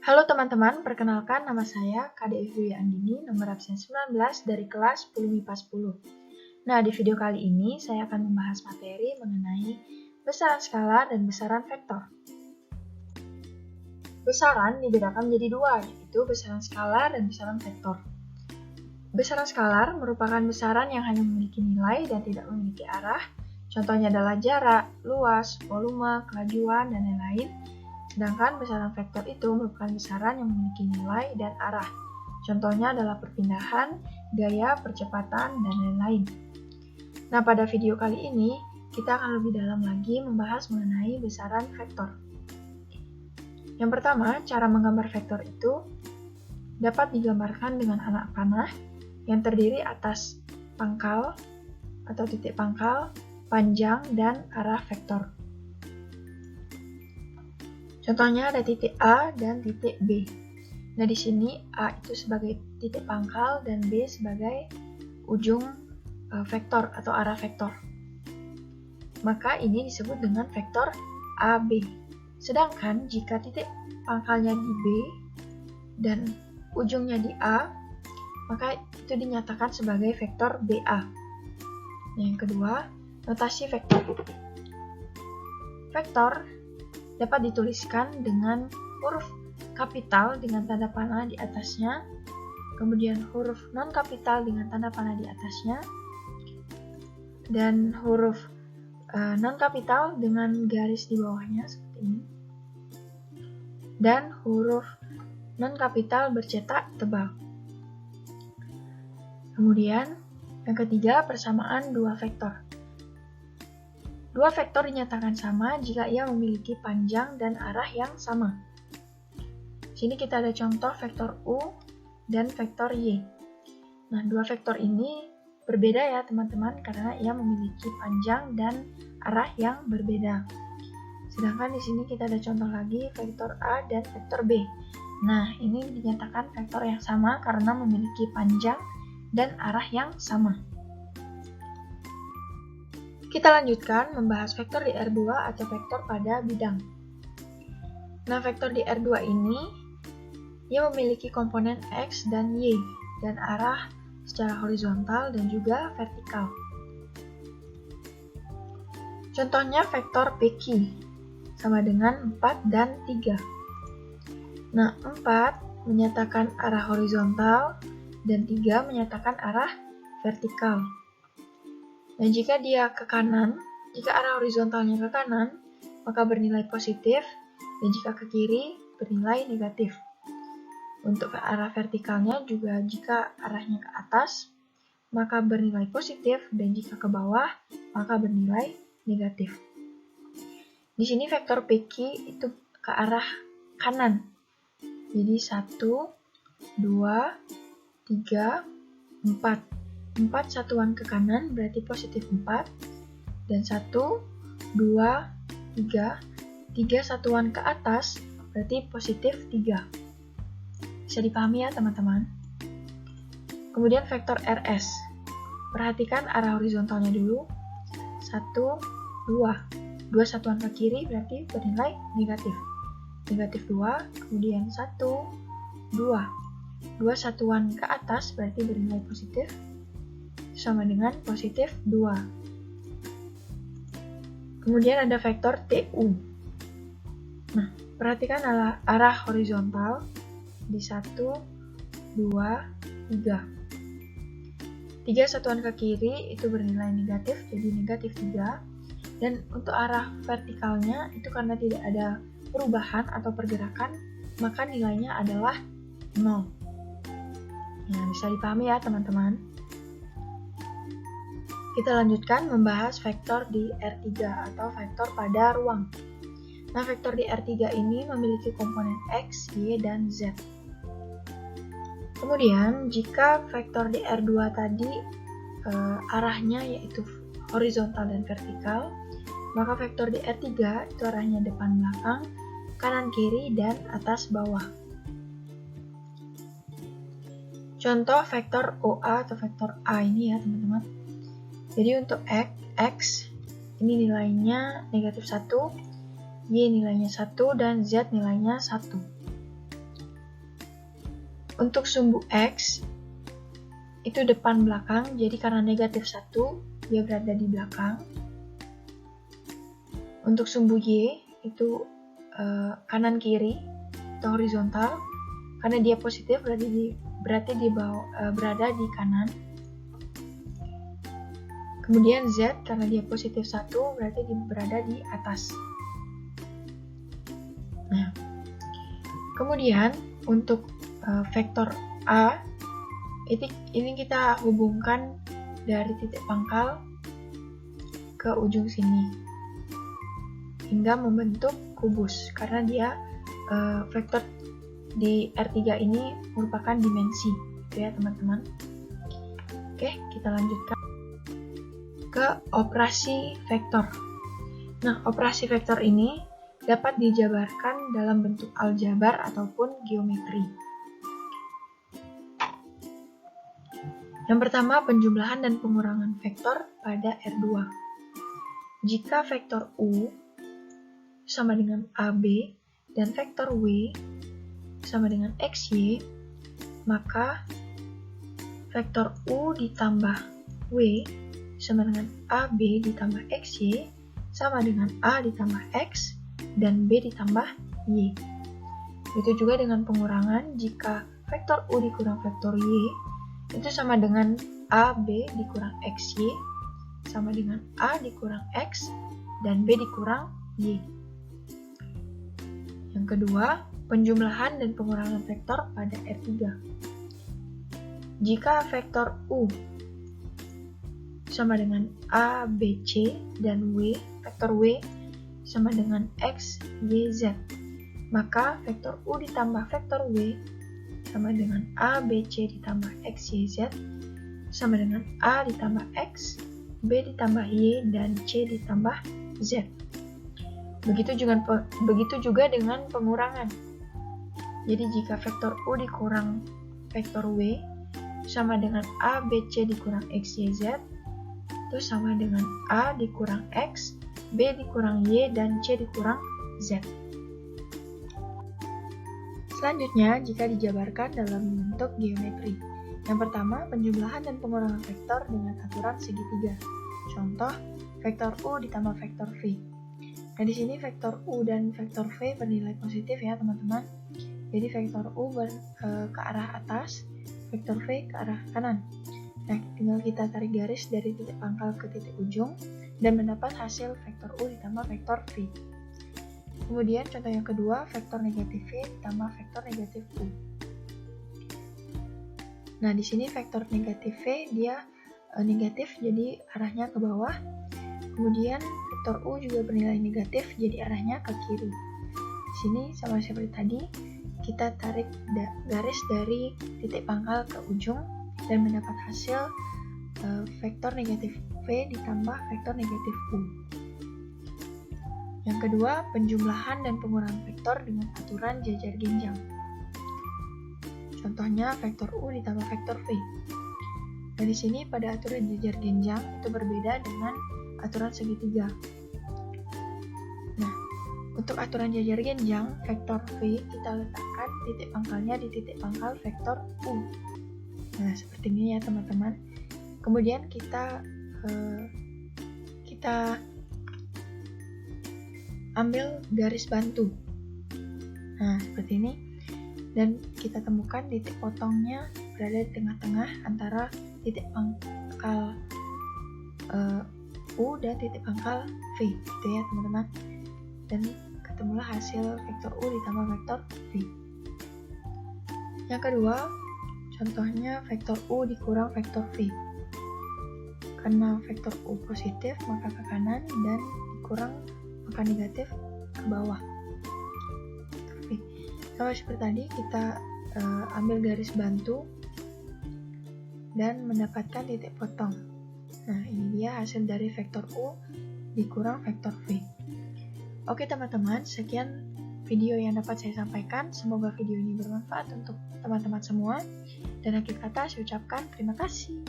Halo teman-teman, perkenalkan nama saya KDF Dwi Andini, nomor absen 19 dari kelas 10 MIPA 10. Nah, di video kali ini saya akan membahas materi mengenai besaran skala dan besaran vektor. Besaran dibedakan menjadi dua, yaitu besaran skalar dan besaran vektor. Besaran skalar merupakan besaran yang hanya memiliki nilai dan tidak memiliki arah. Contohnya adalah jarak, luas, volume, kelajuan, dan lain-lain. Sedangkan besaran vektor itu merupakan besaran yang memiliki nilai dan arah. Contohnya adalah perpindahan, gaya, percepatan, dan lain-lain. Nah, pada video kali ini, kita akan lebih dalam lagi membahas mengenai besaran vektor. Yang pertama, cara menggambar vektor itu dapat digambarkan dengan anak panah yang terdiri atas pangkal atau titik pangkal, panjang, dan arah vektor. Contohnya ada titik A dan titik B. Nah, di sini A itu sebagai titik pangkal dan B sebagai ujung vektor atau arah vektor. Maka ini disebut dengan vektor AB. Sedangkan jika titik pangkalnya di B dan ujungnya di A, maka itu dinyatakan sebagai vektor BA. Yang kedua, notasi vektor. Vektor dapat dituliskan dengan huruf kapital dengan tanda panah di atasnya, kemudian huruf non-kapital dengan tanda panah di atasnya, dan huruf non-kapital dengan garis di bawahnya seperti ini, dan huruf non-kapital bercetak tebal. Kemudian, yang ketiga, persamaan dua vektor. Dua vektor dinyatakan sama jika ia memiliki panjang dan arah yang sama. Sini kita ada contoh vektor U dan vektor Y. Nah, dua vektor ini berbeda ya teman-teman karena ia memiliki panjang dan arah yang berbeda. Sedangkan di sini kita ada contoh lagi vektor A dan vektor B. Nah, ini dinyatakan vektor yang sama karena memiliki panjang dan arah yang sama. Kita lanjutkan membahas vektor di R2 atau vektor pada bidang. Nah, vektor di R2 ini ia memiliki komponen X dan Y dan arah secara horizontal dan juga vertikal. Contohnya vektor PQ sama dengan 4 dan 3. Nah, 4 menyatakan arah horizontal dan 3 menyatakan arah vertikal. Dan jika dia ke kanan, jika arah horizontalnya ke kanan, maka bernilai positif, dan jika ke kiri, bernilai negatif. Untuk ke arah vertikalnya juga jika arahnya ke atas, maka bernilai positif, dan jika ke bawah, maka bernilai negatif. Di sini vektor PQ itu ke arah kanan. Jadi 1, 2, 3, 4. 4 satuan ke kanan berarti positif 4, dan 1, 2, 3, 3 satuan ke atas berarti positif 3. Bisa dipahami ya teman-teman? Kemudian vektor RS. Perhatikan arah horizontalnya dulu. 1, 2. 2 satuan ke kiri berarti bernilai negatif. Negatif 2, kemudian 1, 2. 2 satuan ke atas berarti bernilai positif. Sama dengan positif 2. Kemudian ada vektor TU. Nah, perhatikan arah horizontal di 1, 2, 3. 3 satuan ke kiri itu bernilai negatif, jadi negatif 3. Dan untuk arah vertikalnya itu karena tidak ada perubahan atau pergerakan, maka nilainya adalah 0. Nah, bisa dipahami ya teman-teman. Kita lanjutkan membahas vektor di R3 atau vektor pada ruang. Nah, vektor di R3 ini memiliki komponen X, Y, dan Z. Kemudian, jika vektor di R2 tadi arahnya yaitu horizontal dan vertikal, maka vektor di R3 itu arahnya depan belakang, kanan kiri, dan atas bawah. Contoh vektor OA atau vektor A ini ya teman-teman. Jadi untuk X, ini nilainya negatif 1, Y nilainya 1, dan Z nilainya 1. Untuk sumbu X, itu depan belakang, jadi karena negatif 1, dia berada di belakang. Untuk sumbu Y, itu kanan kiri atau horizontal, karena dia positif berarti berada di kanan. Kemudian Z, karena dia positif 1, berarti berada di atas. Nah, kemudian untuk vektor A, ini kita hubungkan dari titik pangkal ke ujung sini hingga membentuk kubus, karena dia vektor di R3 ini merupakan dimensi, gitu ya teman-teman. Oke, kita lanjutkan ke operasi vektor. Nah, operasi vektor ini dapat dijabarkan dalam bentuk aljabar ataupun geometri. Yang pertama, penjumlahan dan pengurangan vektor pada R2. Jika vektor U sama dengan AB dan vektor W sama dengan XY, maka vektor U ditambah W sama dengan AB ditambah XY sama dengan A ditambah X dan B ditambah Y. Itu juga dengan pengurangan, jika vektor U dikurang vektor Y itu sama dengan AB dikurang XY sama dengan A dikurang X dan B dikurang Y. Yang kedua, penjumlahan dan pengurangan vektor pada R3. Jika vektor U sama dengan A, B, C, dan vektor W sama dengan X, Y, Z, maka vektor U ditambah vektor W sama dengan A, B, C ditambah X, Y, Z sama dengan A ditambah X, B ditambah Y, dan C ditambah Z. Begitu juga dengan pengurangan. Jadi jika vektor U dikurang vektor W sama dengan A, B, C dikurang X, Y, Z, itu sama dengan A dikurang X, B dikurang Y, dan C dikurang Z. Selanjutnya, jika dijabarkan dalam bentuk geometri. Yang pertama, penjumlahan dan pengurangan vektor dengan aturan segitiga. Contoh, vektor U ditambah vektor V. Nah, di sini vektor U dan vektor V bernilai positif ya, teman-teman. Jadi vektor U ke arah atas, vektor V ke arah kanan. Nah, tinggal kita tarik garis dari titik pangkal ke titik ujung dan mendapat hasil vektor U ditambah vektor V. Kemudian contoh yang kedua, vektor negatif V ditambah vektor negatif U. Nah, di sini vektor negatif V dia negatif, jadi arahnya ke bawah. Kemudian vektor U juga bernilai negatif, jadi arahnya ke kiri. Di sini sama seperti tadi, kita tarik garis dari titik pangkal ke ujung dan mendapat hasil vektor negatif V ditambah vektor negatif U. Yang kedua, penjumlahan dan pengurangan vektor dengan aturan jajar genjang. Contohnya vektor U ditambah vektor V. Nah, di sini pada aturan jajar genjang itu berbeda dengan aturan segitiga. Nah, untuk aturan jajar genjang, vektor V kita letakkan titik pangkalnya di titik pangkal vektor U. Nah, seperti ini ya teman-teman. Kemudian kita ambil garis bantu. Nah, seperti ini. Dan kita temukan titik potongnya berada di tengah-tengah antara titik pangkal U dan titik pangkal V, gitu ya teman-teman. Dan ketemulah hasil vektor U ditambah vektor V. Yang kedua, contohnya vektor U dikurang vektor V. Karena vektor U positif, maka ke kanan, dan dikurang maka negatif ke bawah. V. Sama seperti tadi, kita ambil garis bantu dan mendapatkan titik potong. Nah, ini dia hasil dari vektor U dikurang vektor V. Oke teman-teman, sekian video yang dapat saya sampaikan. Semoga video ini bermanfaat untuk teman-teman semua. Dan akhir kata saya ucapkan terima kasih.